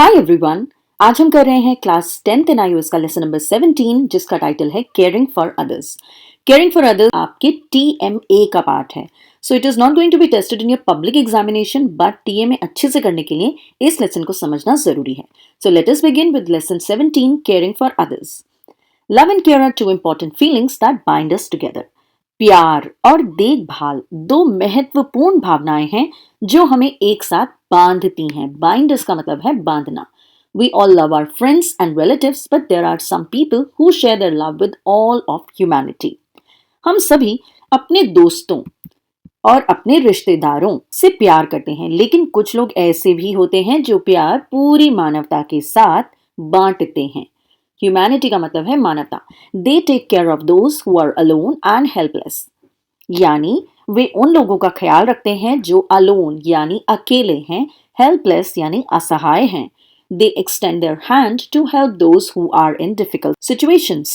Hi everyone. आज हम कर रहे हैं क्लास 10th NIOS का लेसन नंबर 17 जिसका टाइटल है caring for others. Caring for others आपके TMA का पार्ट है। So it is not going to be tested in your public examination, but TMA अच्छे से करने के लिए इस लेसन को समझना जरूरी है। So let us begin with lesson 17, caring for others. Love and care are two important feelings that bind us together. प्यार और देखभाल दो महत्वपूर्ण भावनाएं हैं जो हमें एक साथ बांधती हैं। बाइंड का मतलब है बांधना। We all love our friends and relatives, but there are some people who share their love with all of humanity. हम सभी अपने दोस्तों और अपने रिश्तेदारों से प्यार करते हैं, लेकिन कुछ लोग ऐसे भी होते हैं जो प्यार पूरी मानवता के साथ बांटते हैं। ह्यूमैनिटी का मतलब है मानवता। They take care of those who are alone and helpless. यानी वे उन लोगों का ख्याल रखते हैं जो अलोन यानी अकेले हैं, हेल्पलेस यानी असहाय हैं। They extend their hand to help those who are in difficult situations.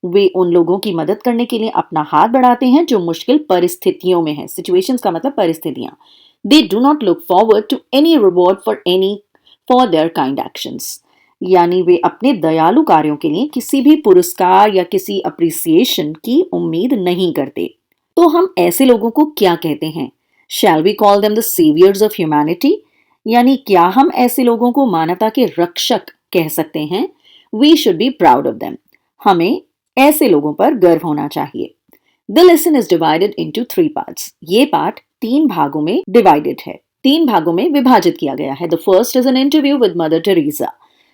वे उन लोगों की मदद करने के लिए अपना हाथ बढ़ाते हैं जो मुश्किल परिस्थितियों में हैं। Situations का मतलब परिस्थितियां। They do not look forward to any reward for their kind actions. यानी वे अपने दयालु कार्यों के लिए किसी भी पुरस्कार या किसी अप्रिसिएशन की उम्मीद नहीं करते। तो हम ऐसे लोगों को क्या कहते हैं? Shall we call them the saviors of humanity? यानी क्या हम ऐसे लोगों को मानवता के रक्षक कह सकते हैं? We should be proud of them. हमें ऐसे लोगों पर गर्व होना चाहिए। The lesson is divided into 3 parts. ये पाठ 3 भागों में divided है, 3 भागों में विभाजित किया गया है। The first is an interview with Mother Teresa.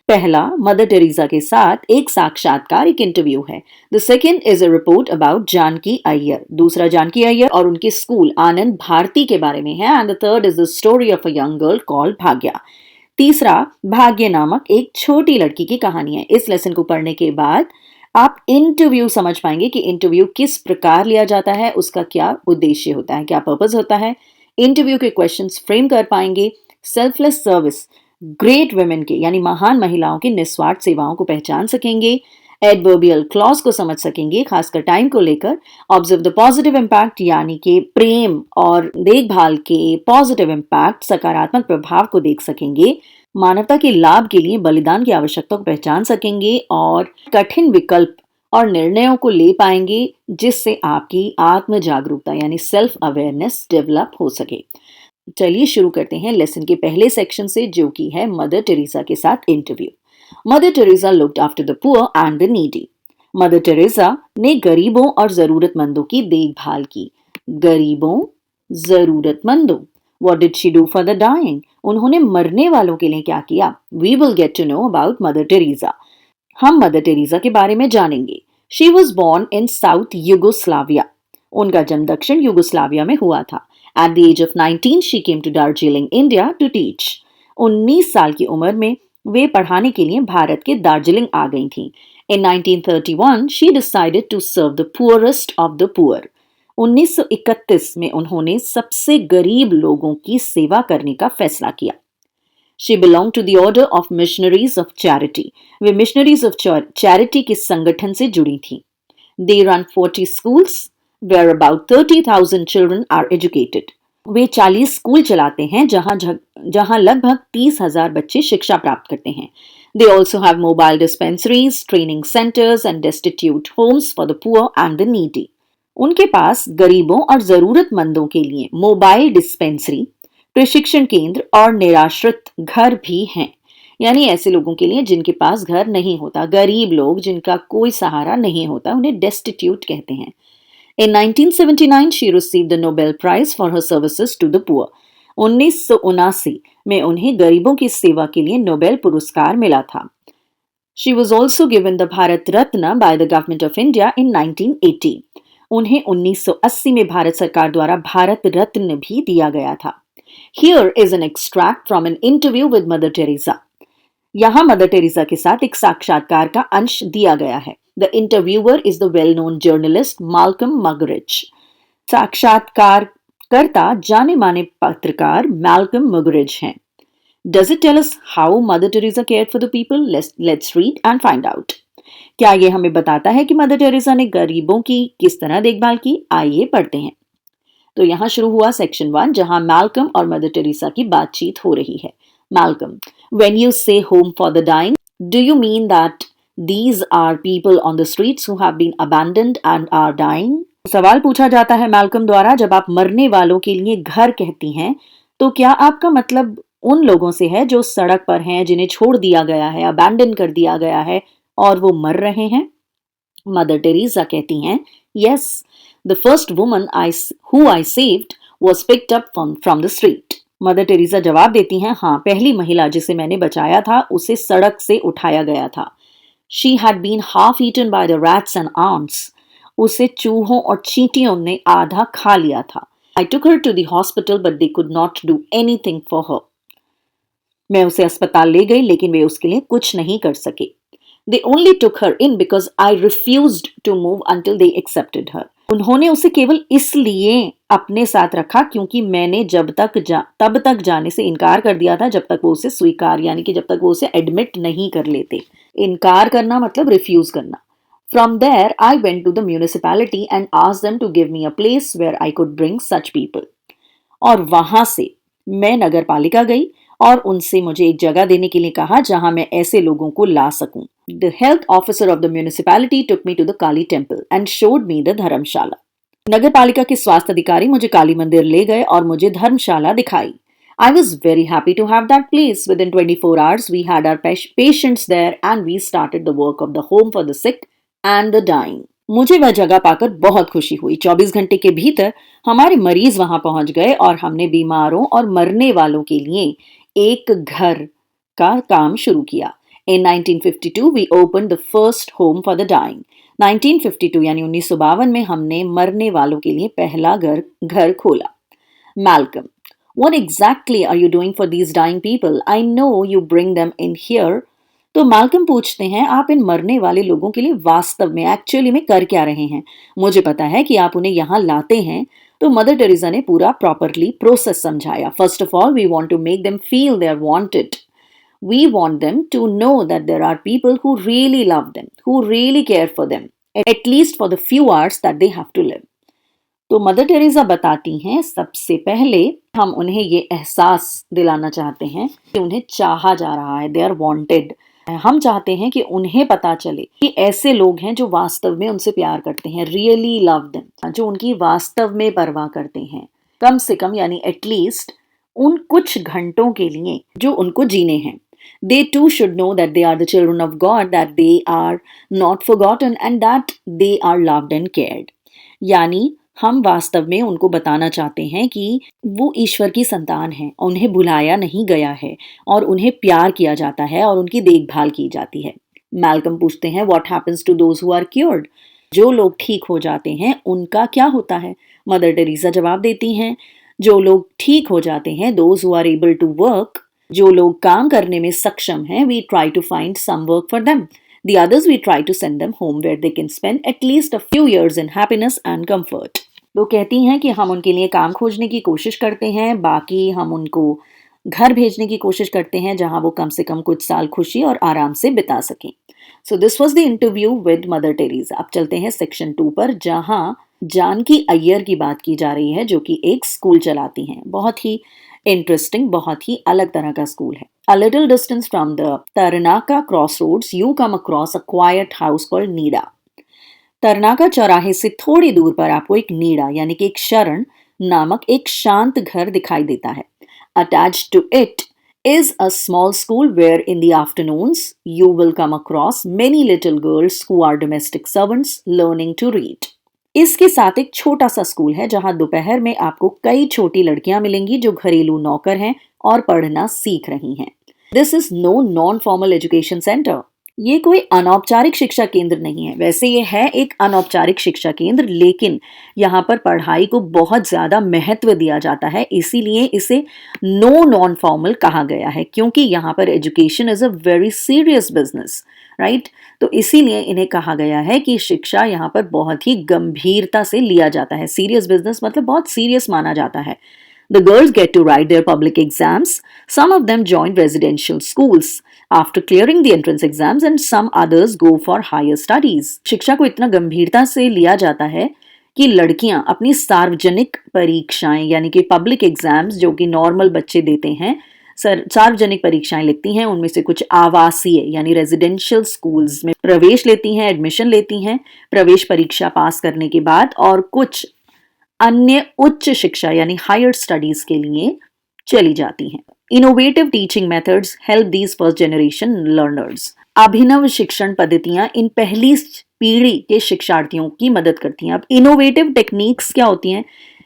पहला मदर टेरेसा के साथ एक साक्षात्कार, एक इंटरव्यू है। The second is a report about Janaki Iyer. दूसरा जानकी अय्यर और उनके स्कूल आनंद भारती के बारे में है। And the third is the story of a young girl called Bhagya. तीसरा भाग्य नामक एक छोटी लड़की की कहानी है। इस लेसन को पढ़ने के बाद आप इंटरव्यू समझ पाएंगे कि इंटरव्यू किस प्रकार लिया जाता है, उसका क्या उद्देश्य होता है, क्या पर्पस होता है। इंटरव्यू के क्वेश्चंस फ्रेम कर पाएंगे। सेल्फलेस सर्विस, ग्रेट वुमेन के यानी महान महिलाओं की निस्वार्थ सेवाओं को पहचान सकेंगे। एडवर्बियल क्लॉज को समझ सकेंगे, खासकर टाइम को लेकर। ऑब्जर्व द पॉजिटिव इम्पैक्ट यानी कि प्रेम और देखभाल के पॉजिटिव इम्पैक्ट, सकारात्मक प्रभाव को देख सकेंगे। मानवता के लाभ के लिए बलिदान की आवश्यकता को पहचान सकेंगे और कठिन विकल्प और निर्णयों को ले पाएंगे जिससे आपकी आत्म जागरूकता यानी सेल्फ अवेयरनेस डेवलप हो सके। चलिए शुरू करते हैं लेसन के पहले सेक्शन से, जो कि है मदर टेरेसा के साथ interview. Mother Teresa looked after the poor and the needy. Mother Teresa ने गरीबों और जरूरतमंदों की देखभाल की। गरीबों, जरूरतमंदों। What did she do for the dying? उन्होंने मरने वालों के लिए क्या किया? We will get to know about Mother Teresa. हम मदर टेरेसा के बारे में जानेंगे। She was born in South Yugoslavia. उनका जन्म दक्षिण युगोस्लाविया में हुआ था। At the age of 19, she came to Darjeeling, India to teach. 19 साल की उम्र में वे पढ़ाने के लिए भारत के दार्जिलिंग आ गई थीं। In 1931, she decided to serve the poorest of the poor. 1931 में उन्होंने सबसे गरीब लोगों की सेवा करने का फैसला किया। She belonged to the order of missionaries of charity. Way missionaries of charity के संगठन से जुड़ी थीं। They run 40 schools where about 30,000 children are educated. Way 40 school चलाते हैं जहां लगभग 30,000 बच्चे शिक्षा प्राप्त करते हैं। They also have mobile dispensaries, training centers and destitute homes for the poor and the needy. उनके पास गरीबों और जरूरतमंदों के लिए मोबाइल डिस्पेंसरी, प्रशिक्षण केंद्र और निराश्रित घर भी हैं। यानी ऐसे लोगों के लिए जिनके पास घर नहीं होता, गरीब लोग जिनका कोई सहारा नहीं होता, उन्हें डेस्टिट्यूट कहते हैं। In 1979, she received the Nobel Prize for her services to the poor. 1979 में उन्हें गरीबों की सेवा के लिए नोबेल पुरस्कार मिला था। She was also given the Bharat Ratna by the Government of India in 1980. उन्हें 1980 में भारत सरकार द्वारा भारत रत्न भी दिया गया था। Here is an extract from an interview with Mother Teresa. यहाँ मदर टेरेसा के साथ एक साक्षात्कार का अंश दिया गया है। The interviewer is the well-known journalist Malcolm Muggeridge. साक्षात्कारकर्ता जाने माने पत्रकार Malcolm Muggeridge हैं। Does it tell us how Mother Teresa cared for the people? Let's read and find out. क्या ये हमें बताता है कि मदर टेरेसा ने गरीबों की किस तरह देखभाल की? आइए पढ़ते हैं। तो यहाँ शुरू हुआ सेक्शन 1, जहां मैल्कम और मदर टेरेसा की बातचीत हो रही है। Malcolm. When you say home for the dying, do you mean that these are people on the streets who have been abandoned and are dying? सवाल पूछा जाता है मैल्कम द्वारा, जब आप मरने वालों के लिए घर कहती हैं, तो क्या आपका मतलब उन लोगों से है जो सड़क पर हैं, जिन्हें छोड़ दिया गया है, अबैंडन कर दिया गया है और वो मर रहे हैं? मदर टेरेसा कहती हैं, yes, the first woman who I saved was picked up from the street. Mother Teresa जवाब देती हैं, हाँ, पहली महिला जिसे मैंने बचाया था उसे सड़क से उठाया गया था. She had been half eaten by the rats and ants. उसे चूहों और चींटियों ने आधा खा लिया था. I took her to the hospital but they could not do anything for her. मैं उसे अस्पताल ले गई लेकिन वे उसके लिए कुछ नहीं कर सके. They only took her in because I refused to move until they accepted her. उन्होंने उसे केवल इसलिए अपने साथ रखा क्योंकि मैंने तब तक जाने से इनकार कर दिया था जब तक वो उसे स्वीकार, यानी कि जब तक वो उसे एडमिट नहीं कर लेते. इनकार करना मतलब रिफ्यूज करना. From there, I went to the municipality and asked them to give me a place where I could bring such people. और वहां से मैं नगर पालिका गई और उनसे मुझे एक जगह देने के लिए कहा जहां मैं ऐसे लोगों को ला सकूं. The health officer of the municipality took me to the Kali temple and showed me the धर्मशाला. नगर पालिका के स्वास्थ्य अधिकारी मुझे काली मंदिर ले गए और मुझे धर्मशाला दिखाई. I was very happy to have that place. Within 24 hours, we had our patients there and we started the work of the home for the sick and the dying. मुझे वह जगह पाकर बहुत खुशी हुई. 24 घंटे के भीतर हमारे मरीज वहां पहुंच गए और हमने बीमारों और मरने वालों के लिए एक घर का काम शुरू किया. In 1952, we opened the first home for the dying. 1952 यानी 1952 में हमने मरने वालों के लिए पहला घर खोला. Malcolm, what exactly are you doing for these dying people? I know you bring them in here. तो मालकम पूछते हैं, आप इन मरने वाले लोगों के लिए वास्तव में एक्चुअली में कर क्या रहे हैं? मुझे पता है कि आप उन्हें यहाँ लाते हैं. तो मदर टेरेसा ने पूरा प्रॉपरली प्रोसेस समझाया. First of all, we want to make them feel they are wanted. We want them to know that there are people who really love them, who really care for them, at least for the few hours that they have to live. तो mother Teresa बताती हैं, सबसे पहले हम उन्हें ये एहसास दिलाना चाहते हैं कि उन्हें चाहा जा रहा है, they are wanted. हम चाहते हैं कि उन्हें पता चले कि ऐसे लोग हैं जो वास्तव में उनसे प्यार करते हैं, really love them, जो उनकी वास्तव में परवाह करते हैं, कम से कम यानी एटलीस्ट उन कुछ घंटों के लिए जो उनको जीने हैं. They too should know that they are the children of God, that they are not forgotten and that they are loved and cared. यानी हम वास्तव में उनको बताना चाहते हैं कि वो ईश्वर की संतान हैं, उन्हें भुलाया नहीं गया है और उन्हें प्यार किया जाता है और उनकी देखभाल की जाती है. मैल्कम पूछते हैं, What happens to those who are cured? जो लोग ठीक हो जाते हैं उनका क्या होता है? मदर टेरेसा जवाब देती हैं, जो लोग ठीक हो जाते हैं, those who are able to work, जो लोग काम करने में सक्षम हैं, we try to find some work for them. The others we try to send them home where they can spend at least a few years in happiness and comfort. वो कहती हैं कि हम उनके लिए काम खोजने की कोशिश करते हैं, बाकी हम उनको घर भेजने की कोशिश करते हैं जहां वो कम से कम कुछ साल खुशी और आराम से बिता सकें. So this was the interview with Mother Teresa. अब चलते हैं सेक्शन 2 पर, जहां जानकी अय्यर की बात की जा रही है जो कि एक स्कूल चलाती हैं. बहुत ही इंटरेस्टिंग, बहुत ही अलग तरह का स्कूल है. A little distance from the Taranaka crossroads, you come across a quiet house called Nida. तरनाका चौराहे से थोड़ी दूर पर आपको एक नीड़ा यानी कि एक शरण नामक एक शांत घर दिखाई देता है. Attached to it is a small school where in the afternoons you will come across many little girls who are domestic servants learning to read. इसके साथ एक छोटा सा स्कूल है जहां दोपहर में आपको कई छोटी लड़कियां मिलेंगी जो घरेलू नौकर हैं और पढ़ना सीख रही हैं. This is no non-formal education center. ये कोई अनौपचारिक शिक्षा केंद्र नहीं है. वैसे ये है एक अनौपचारिक शिक्षा केंद्र, लेकिन यहाँ पर पढ़ाई को बहुत ज़्यादा महत्व दिया जाता है, इसीलिए इसे नो नॉन फॉर्मल कहा गया है, क्योंकि यहाँ पर education is a very serious business, right. तो इसीलिए इन्हें कहा गया है कि शिक्षा यहाँ पर बहुत ही गंभीरता से लिया जाता है. सीरियस बिजनेस मतलब बहुत सीरियस माना जाता है. The girls get to write their public exams. Some of them join residential schools after clearing the entrance exams and some others go for higher studies. शिक्षा को इतना गंभीरता से लिया जाता है कि लड़कियां अपनी सार्वजनिक परीक्षाएं यानी कि पब्लिक एग्जाम्स जो कि नॉर्मल बच्चे देते हैं, सार्वजनिक परीक्षाएं लिखती हैं, उनमें से कुछ आवासीय यानी रेजिडेंशियल स्कूल्स में प्रवेश लेती हैं, एडमिशन लेती हैं प्रवेश परीक्षा पास करने के बाद, और कुछ अन्य उच्च शिक्षा यानी हायर स्टडीज के लिए चली जाती हैं। Innovative teaching methods help these first generation learners. अभिनव शिक्षण पद्धतियां इन पहली पीढ़ी के शिक्षार्थियों की मदद करती हैं। अब इनोवेटिव टेक्निक्स क्या होती हैं?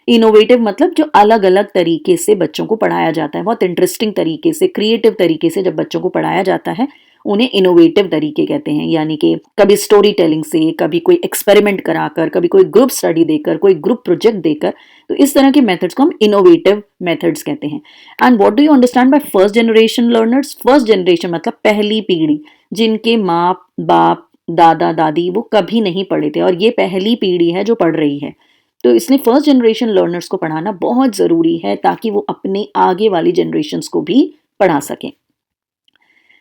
इनोवेटिव मतलब जो अलग अलग तरीके से बच्चों को पढ़ाया जाता है, बहुत इंटरेस्टिंग तरीके से, क्रिएटिव तरीके से जब बच्चों को पढ़ाया जाता है, उन्हें इनोवेटिव तरीके कहते हैं। यानी कि कभी स्टोरी टेलिंग से, कभी कोई एक्सपेरिमेंट कराकर, कभी कोई ग्रुप स्टडी देकर, कोई ग्रुप प्रोजेक्ट देकर, तो इस तरह के मेथड्स को हम इनोवेटिव मेथड्स कहते हैं। And what do you understand by first generation learners? First generation मतलब पहली पीढ़ी, जिनके माँ बाप दादा दादी वो कभी नहीं पढ़े थे, और ये पहली पीढ़ी है जो पढ़ रही है। तो इसलिए फर्स्ट जनरेशन लर्नर्स को पढ़ाना बहुत ज़रूरी है ताकि वो अपने आगे वाली जनरेशन्स को भी पढ़ा सकें।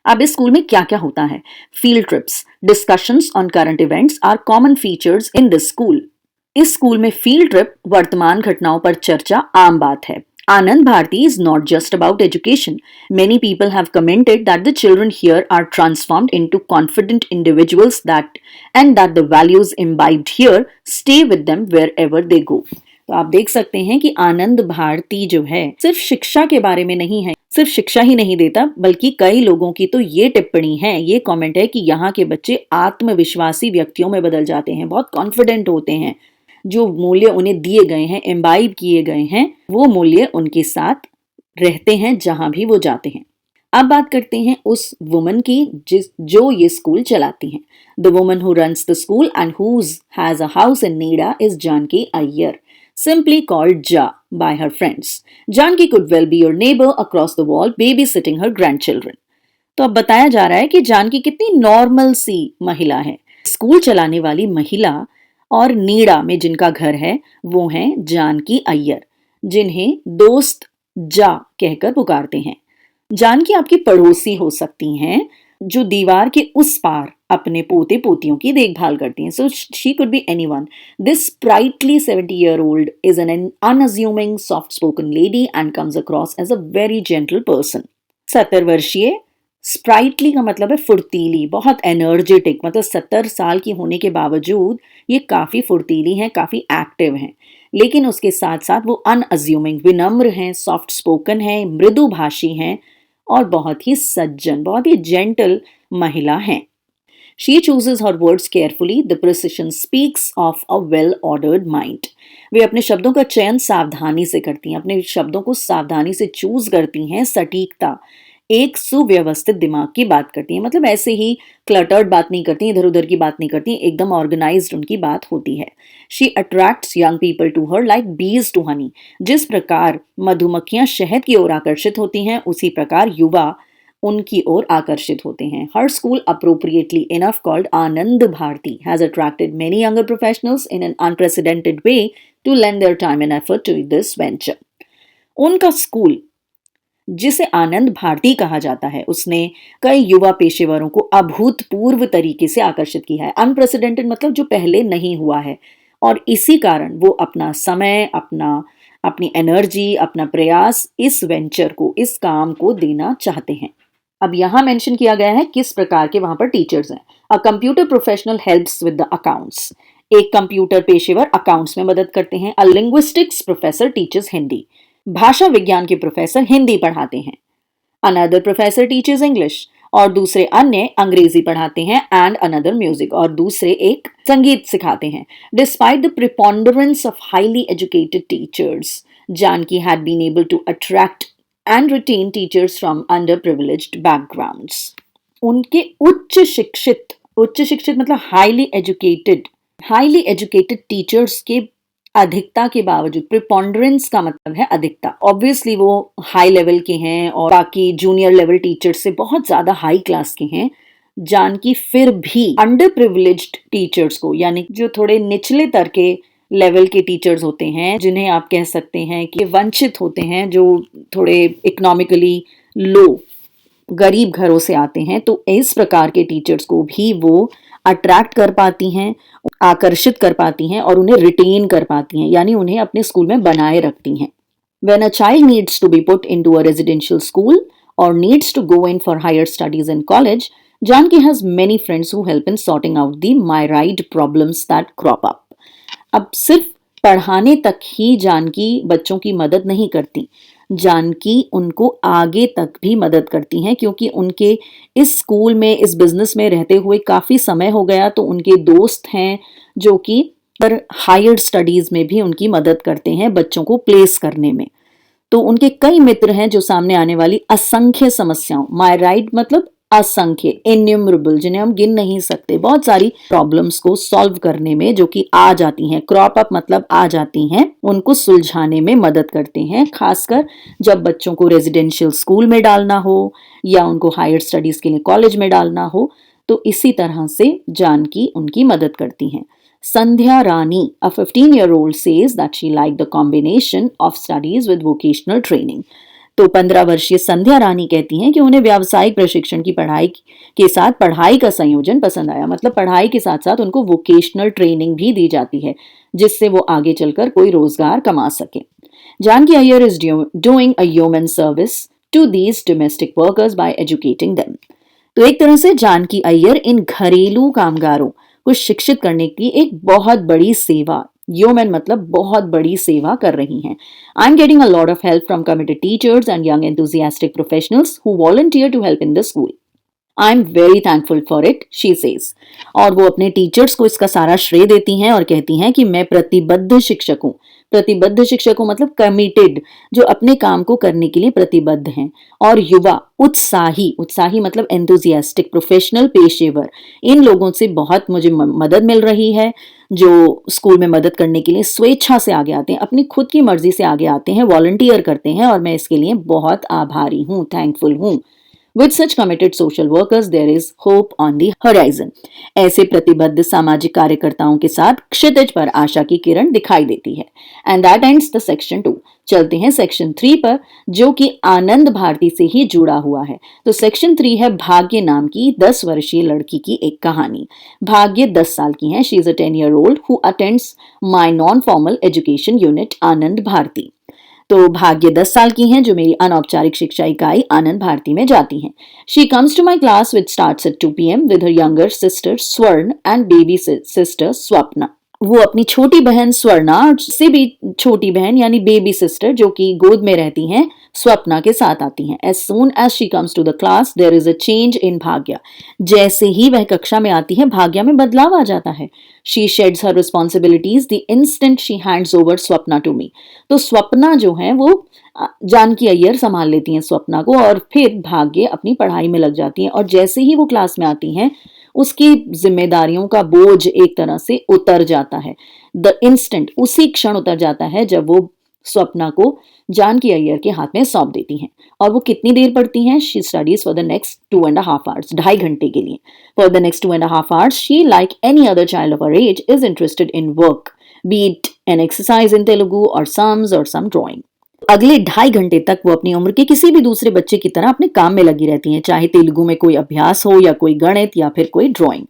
अब इस स्कूल में क्या क्या होता है? Field trips, discussions on current events are common features in this school. इस स्कूल में फील्ड ट्रिप, वर्तमान घटनाओं पर चर्चा आम बात है। Anand Bharti is not just about education. Many people have commented that the children here are transformed into confident individuals and that the values imbibed here stay with them wherever they go. तो आप देख सकते हैं कि आनंद भारती जो है सिर्फ शिक्षा के बारे में नहीं है, सिर्फ शिक्षा ही नहीं देता, बल्कि कई लोगों की तो ये टिप्पणी है, ये कमेंट है कि यहाँ के बच्चे आत्मविश्वासी व्यक्तियों में बदल जाते हैं, बहुत कॉन्फिडेंट होते हैं। जो मूल्य उन्हें दिए गए हैं, इम्बाइब किए गए हैं, वो मूल्य उनके साथ रहते हैं जहां भी वो जाते हैं। अब बात करते हैं उस वुमन की जो ये स्कूल चलाती हैं। The woman who runs the school and whose has a house in Nida is Janaki Iyer, simply called Ja by her friends. Janki could well be your neighbor across the wall, babysitting her grandchildren. तो अब बताया जा रहा है कि जानकी कितनी normal सी महिला है। स्कूल चलाने वाली महिला और नीड़ा में जिनका घर है वो हैं जानकी अय्यर, जिन्हें दोस्त जा कहकर पुकारते हैं। जानकी आपकी पड़ोसी हो सकती हैं जो दीवार के उस पार अपने पोते पोतियों की देखभाल करती हैं। So she could be anyone. This sprightly 70-year-old is an unassuming soft spoken lady and comes across as a very gentle person. 70 वर्षीय, स्प्राइटली का मतलब है फुर्तीली, बहुत एनर्जेटिक, मतलब 70 साल की होने के बावजूद ये काफी फुर्तीली हैं, काफी एक्टिव हैं। लेकिन उसके साथ साथ वो अनअज्यूमिंग, विनम्र हैं, सॉफ्ट स्पोकन हैं, मृदुभाषी हैं और बहुत ही सज्जन, बहुत ही जेंटल महिला हैं। She chooses her words carefully. The precision speaks of a well-ordered mind. वे अपने शब्दों का चयन सावधानी से करती हैं, अपने शब्दों को सावधानी से चूज करती हैं, सटीकता, एक सुव्यवस्थित दिमाग की बात करती हैं, मतलब ऐसे ही क्लटर्ड बात नहीं करती, इधर उधर की बात नहीं करती, एकदम ऑर्गेनाइज्ड उनकी बात होती है। She attracts young people to her like bees to honey. जिस प्रकार मधुमक्खियां शहद की ओर आकर्षित होती हैं, उसी प्रकार युवा उनकी ओर आकर्षित होते हैं। हर school, appropriately enough called Anand Bharti, has attracted many younger professionals in an unprecedented way to lend their time and effort to this venture. उनका स्कूल, जिसे आनंद भारती कहा जाता है, उसने कई युवा पेशेवरों को अभूतपूर्व तरीके से आकर्षित किया है। अनप्रेसिडेंटेड मतलब जो पहले नहीं हुआ है, और इसी कारण वो अपना समय, अपनी एनर्जी, अपना प्रयास इस वेंचर को, इस काम को देना चाहते हैं। अब यहाँ मेंशन किया गया है किस प्रकार के वहां पर टीचर्स हैं। A computer professional helps with the accounts. एक कंप्यूटर पेशेवर अकाउंट्स में मदद करते हैं। अ लिंग्विस्टिक्स प्रोफेसर टीचर्स हिंदी। भाषा विज्ञान के प्रोफेसर हिंदी पढ़ाते हैं। अनदर प्रोफेसर टीचर्स इंग्लिश, और दूसरे अन्य अंग्रेजी पढ़ाते हैं। एंड अनदर म्यूजिक, और दूसरे एक संगीत सिखाते हैं। Despite the preponderance of highly educated teachers, Janaki had been able to attract and retain teachers from underprivileged backgrounds. उनके उच्च शिक्षित मतलब हाईली एजुकेटेड टीचर्स के अधिकता के बावजूद, प्रिपोंडरेंस का मतलब है अधिकता, ऑब्वियसली वो हाई लेवल के हैं और बाकी जूनियर लेवल टीचर्स से बहुत ज्यादा हाई क्लास के हैं। जानकी फिर भी अंडर प्रिविलेज्ड टीचर्स को, यानी जो थोड़े निचले तर के लेवल के टीचर्स होते हैं, जिन्हें आप कह सकते हैं कि वंचित होते हैं, जो थोड़े इकोनॉमिकली लो, गरीब घरों से आते हैं, तो इस प्रकार के टीचर्स को भी वो अट्रैक्ट कर पाती हैं, आकर्षित कर पाती हैं और उन्हें रिटेन कर पाती हैं, यानी उन्हें अपने स्कूल में बनाए रखती हैं। When a child needs to be put into a residential school, or needs to go in for higher studies in college, Janki has many friends who help in sorting out the myriad problems that crop up. अब सिर्फ पढ़ाने तक ही जानकी बच्चों की मदद नहीं करती, जानकी उनको आगे तक भी मदद करती हैं, क्योंकि उनके इस स्कूल में, इस बिजनेस में रहते हुए काफ़ी समय हो गया, तो उनके दोस्त हैं जो कि पर हायर स्टडीज़ में भी उनकी मदद करते हैं बच्चों को प्लेस करने में। तो उनके कई मित्र हैं जो सामने आने वाली असंख्य समस्याओं, मायराइड मतलब असंख्य, इन्यूमरेबल, जिन्हें हम गिन नहीं सकते, बहुत सारी प्रॉब्लम्स को सॉल्व करने में जो कि आ जाती हैं, क्रॉप अप मतलब आ जाती हैं, उनको सुलझाने में मदद करते हैं, खासकर जब बच्चों को रेजिडेंशियल स्कूल में डालना हो या उनको हायर स्टडीज के लिए कॉलेज में डालना हो, तो इसी तरह से जानकी उनकी मदद करती हैं। Sandhya Rani, a 15-year-old, says that she liked the combination of studies with vocational training. तो 15 वर्षीय संध्या रानी कहती हैं कि उन्हें व्यावसायिक प्रशिक्षण की पढ़ाई के साथ पढ़ाई का संयोजन पसंद आया, मतलब पढ़ाई के साथ साथ उनको वोकेशनल ट्रेनिंग भी दी जाती है जिससे वो आगे चलकर कोई रोजगार कमा सके। Janaki Iyer is doing a human service to these domestic workers by educating them. तो एक तरह से जानकी अय्यर इन घरेलू कामगारों को शिक्षित करने की एक बहुत बड़ी सेवा, ह्यूमन मतलब बहुत बड़ी सेवा कर रही हैं। I am getting a lot of help from committed teachers and young enthusiastic professionals who volunteer to help in the school. I am very thankful for it, she says. और वो अपने टीचर्स को इसका सारा श्रेय देती हैं और कहती हैं कि मैं प्रतिबद्ध शिक्षक हूँ। प्रतिबद्ध शिक्षक हूँ मतलब कमिटेड, जो अपने काम को करने के लिए प्रतिबद्ध हैं। और युवा, उत्साही, उत्साही मतलब एंथुसियास्टिक, प्रोफेशनल, पेशेवर, इन लोगों से बहुत मुझे मदद मिल रही है जो स्कूल में मदद करने के लिए स्वेच्छा से आगे आते हैं, अपनी खुद की मर्जी से आगे आते हैं, वॉलंटियर करते हैं, और मैं इसके लिए बहुत आभारी हूँ, थैंकफुल हूँ। With such committed social workers, there is hope on the horizon. ऐसे प्रतिबद्ध सामाजिक कार्यकर्ताओं के साथ क्षितिज पर आशा की किरण दिखाई देती है। And that ends the section 2. चलते हैं सेक्शन 3 पर, जो कि आनंद भारती से ही जुड़ा हुआ है। तो सेक्शन 3 है भाग्य नाम की 10 वर्षीय लड़की की एक कहानी। भाग्य 10 साल की है। She is a 10-year-old who attends my non-formal education unit आनंद भारती। तो भाग्य 10 साल की हैं जो मेरी अनौपचारिक शिक्षा इकाई आनंद भारती में जाती हैं। She comes to my class which starts at 2 PM with her younger sister Swarna and baby sister Swapna. वो अपनी छोटी बहन स्वर्णा से भी छोटी बहन यानी बेबी सिस्टर जो कि गोद में रहती हैं स्वप्ना के साथ आती हैं। As soon as she comes to the class, there is a change in भाग्या। जैसे ही वह कक्षा में आती है भाग्या में बदलाव आ जाता है। She sheds her responsibilities the instant she hands over Swapna to me। तो स्वप्ना जो है वो जानकी अय्यर संभाल लेती हैं स्वप्ना को, और फिर भाग्य अपनी पढ़ाई में लग जाती हैं, और जैसे ही वो क्लास में आती हैं उसकी जिम्मेदारियों का बोझ एक तरह से उतर जाता है। द इंस्टेंट, उसी क्षण उतर जाता है जब वो स्वप्ना को जानकी अय्यर के हाथ में सौंप देती हैं। और वो कितनी देर पढ़ती हैं? She studies for the next 2.5 hours, 2.5 घंटे के लिए। For the next 2.5 hours, she like any other child of her age is interested in work, be it an exercise in Telugu और सम्स और सम ड्राइंग। अगले 2.5 घंटे तक वो अपनी उम्र के किसी भी दूसरे बच्चे की तरह अपने काम में लगी रहती हैं, चाहे तेलुगु में कोई अभ्यास हो या कोई गणित या फिर कोई drawing.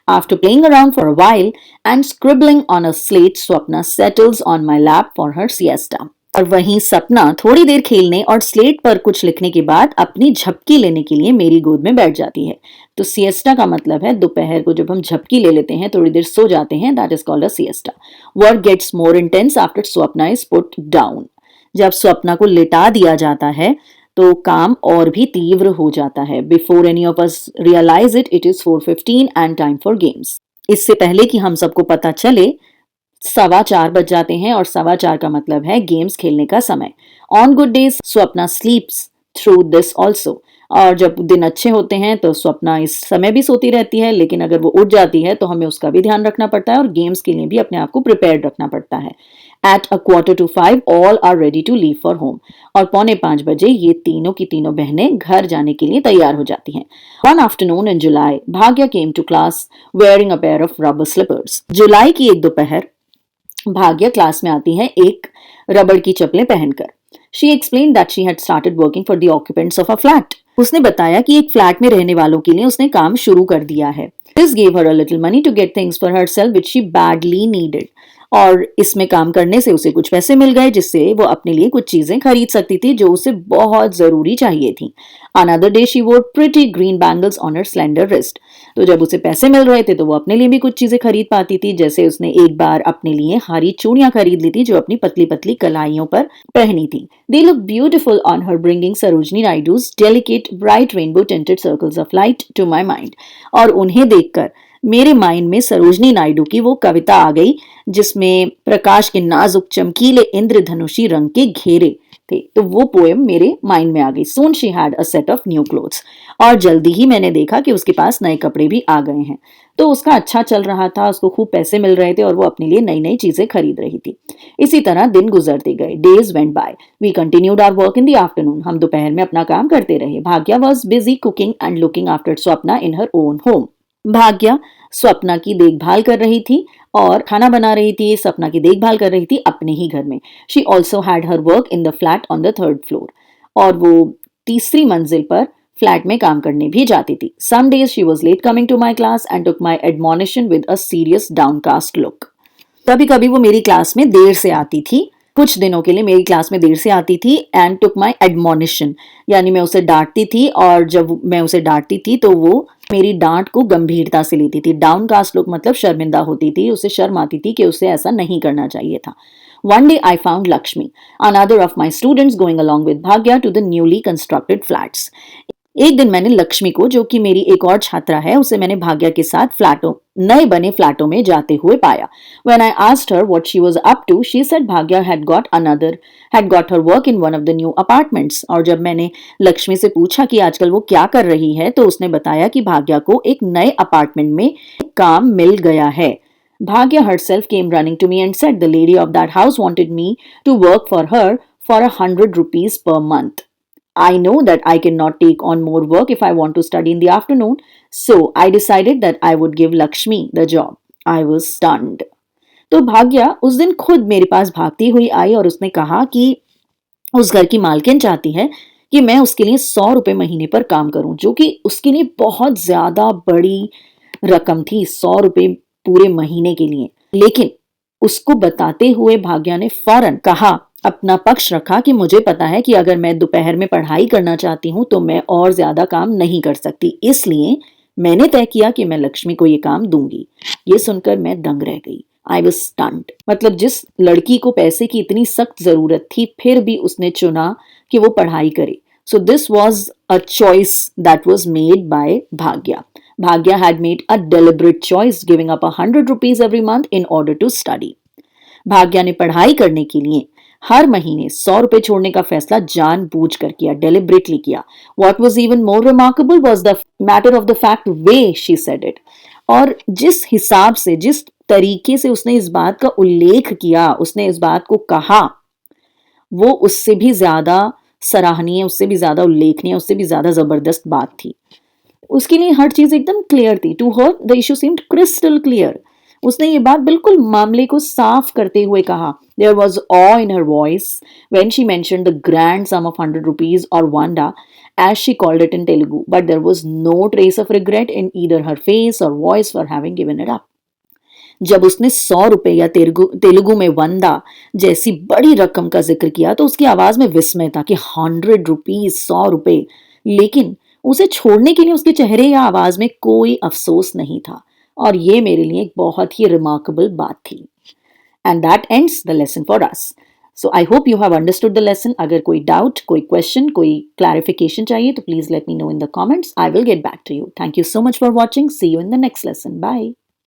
After playing around for a while and scribbling on a slate, Swapna settles on my lap for her siesta. और वहीं सपना थोड़ी देर खेलने और स्लेट पर कुछ लिखने के बाद अपनी झपकी लेने के लिए मेरी गोद में बैठ जाती है। तो सिएस्टा का मतलब है दोपहर को जब हम झपकी ले लेते हैं, थोड़ी देर सो जाते हैं, that is called a siesta. Work gets more intense after Swapna is put down. जब स्वप्ना को लिटा दिया जाता है तो काम और भी तीव्र हो जाता है। Before any of us realise it, it is 4:15 and time for games. इससे पहले कि हम सबको पता चले 4:15 बज जाते हैं, और 4:15 का मतलब है गेम्स खेलने का समय। On good days Swapna स्लीप्स through this also. और जब दिन अच्छे होते हैं तो स्वप्ना इस समय भी सोती रहती है, लेकिन अगर वो उठ जाती है तो हमें उसका भी ध्यान रखना पड़ता है और गेम्स के लिए भी अपने आप को प्रिपेयर्ड रखना पड़ता है। At 4:45 all are ready to leave for home। और 4:45 बजे ये तीनों की तीनों बहनें घर जाने के लिए तैयार हो जाती हैं। One afternoon in July, Bhagya came to class wearing a pair of rubber slippers। जुलाई की एक दोपहर भाग्या क्लास में आती है एक रबड़ की चप्पलें पहनकर। She explained that she had started working for the occupants of a flat। उसने बताया कि एक फ्लैट में रहने वालों के लिए उसने काम शुरू कर दिया है। This gave her a little money to get things for herself which she badly needed। और इसमें काम करने से उसे कुछ पैसे मिल गए जिससे वो अपने लिए कुछ चीजें खरीद सकती थी जो उसे बहुत जरूरी चाहिए थी। Another day she wore pretty green bangles on her slender wrist. तो जब उसे पैसे मिल रहे थे तो वो अपने लिए भी कुछ चीजें खरीद पाती थी, जैसे उसने एक बार अपने लिए हरी चूड़ियां खरीद ली थी जो अपनी पतली पतली कलाइयों पर पहनी थी। They look beautiful on her, bringing Sarojini Naidu's delicate bright rainbow tinted circles of light to my mind. और उन्हें देखकर मेरे माइंड में सरोजनी नायडू की वो कविता आ गई जिसमें प्रकाश के नाजुक चमकीले इंद्रधनुषी रंग के घेरे थे। तो वो पोएम मेरे माइंड में आ गई। Soon she had a set of new clothes. और जल्दी ही मैंने देखा कि उसके पास नए कपड़े भी आ गए हैं। तो उसका अच्छा चल रहा था, उसको खूब पैसे मिल रहे थे और वो अपने लिए नई नई चीजें खरीद रही थी। इसी तरह दिन गुजरते गए। Days went by. We continued our work in the afternoon. हम दोपहर में अपना काम करते रहे। Bhagya was busy cooking and looking after Swapna in her own home. Bhagya Swapna की देखभाल कर रही थी और खाना बना रही थी, सपना की देखभाल कर रही थी अपने ही घर में। She also had her work in the flat on the third floor. और वो तीसरी मंजिल पर फ्लैट में काम करने भी जाती थी। Some days she was late coming to my class and took my admonition with a serious downcast look. कभी कभी वो मेरी क्लास में देर से आती थी, कुछ दिनों के लिए मेरी क्लास में देर से आती थी। एंड टुक माई एडमोनिशन, यानी मैं उसे डांटती थी और जब मैं उसे डांटती थी तो वो मेरी डांट को गंभीरता से लेती थी। डाउनकास्ट लुक मतलब शर्मिंदा होती थी, उसे शर्म आती थी कि उसे ऐसा नहीं करना चाहिए था। One day I found Lakshmi, another of my students, going along with Bhagya to the newly constructed flats. एक दिन मैंने लक्ष्मी को, जो कि मेरी एक और छात्रा है, उसे मैंने भाग्या के साथ नए बने फ्लैटों में जाते हुए पाया। When I asked her what she was up to, she said Bhagya had got her work in one of the new apartments. और जब मैंने लक्ष्मी से पूछा कि आजकल वो क्या कर रही है, तो उसने बताया कि भाग्या को एक नए अपार्टमेंट में काम मिल गया है। Bhagya herself came running to me and said the lady of that house wanted me to work for her for 100 rupees per month. I know that I cannot take on more work if I want to study in the afternoon, so I decided that I would give Lakshmi the job. I was stunned. तो भाग्या उस दिन खुद मेरे पास भागती हुई आई और उसने कहा कि उस घर की मालकिन चाहती है कि मैं उसके लिए 100 रुपए महीने पर काम करूं, जो कि उसके लिए बहुत ज्यादा बड़ी रकम थी। 100 रुपए पूरे महीने के लिए। लेकिन उसको बताते हुए भाग्या ने फौरन कहा, अपना पक्ष रखा कि मुझे पता है कि अगर मैं दोपहर में पढ़ाई करना चाहती हूँ तो मैं और ज्यादा काम नहीं कर सकती, इसलिए मैंने तय किया कि मैं लक्ष्मी को ये काम दूंगी। ये सुनकर मैं दंग रह गई। I was stunned. मतलब जिस लड़की को पैसे की इतनी सख्त जरूरत थी फिर भी उसने चुना कि वो पढ़ाई करे। So this was a choice that was made by Bhagya. Bhagya had made a deliberate choice, giving up 100 rupees every month in order to study. भाग्या ने पढ़ाई करने के लिए हर महीने 100 रुपए छोड़ने का फैसला जानबूझकर किया, डेलिबरेटली किया। What was even more remarkable was the matter of the fact way she said it. और जिस हिसाब से, जिस तरीके से उसने इस बात का उल्लेख किया, उसने इस बात को कहा, वो उससे भी ज्यादा सराहनीय, उससे भी ज्यादा उल्लेखनीय, उससे भी ज्यादा जबरदस्त बात थी। उसके लिए हर चीज एकदम क्लियर थी। To her the issue seemed crystal clear. उसने ये बात बिल्कुल मामले को साफ करते हुए कहा। There was awe in her voice when she mentioned the grand sum of 100 rupees और wonder as she called it in Telugu, but there was no trace of regret in either her face or voice for having given it up. जब उसने 100 रुपए या तेलुगु में वंदा जैसी बड़ी रकम का जिक्र किया तो उसकी आवाज में विस्मय था कि 100 रुपीज, 100 रुपए, लेकिन उसे छोड़ने के लिए उसके चेहरे या आवाज में कोई अफसोस नहीं था। और ये मेरे लिए एक बहुत ही रिमार्केबल बात थी। And that ends the lesson for us. So I hope you have understood the lesson. अगर कोई डाउट, कोई क्वेश्चन, कोई क्लैरिफिकेशन चाहिए तो please let me know in the comments. I will get back to you. Thank you so much for watching. See you in the next lesson. Bye.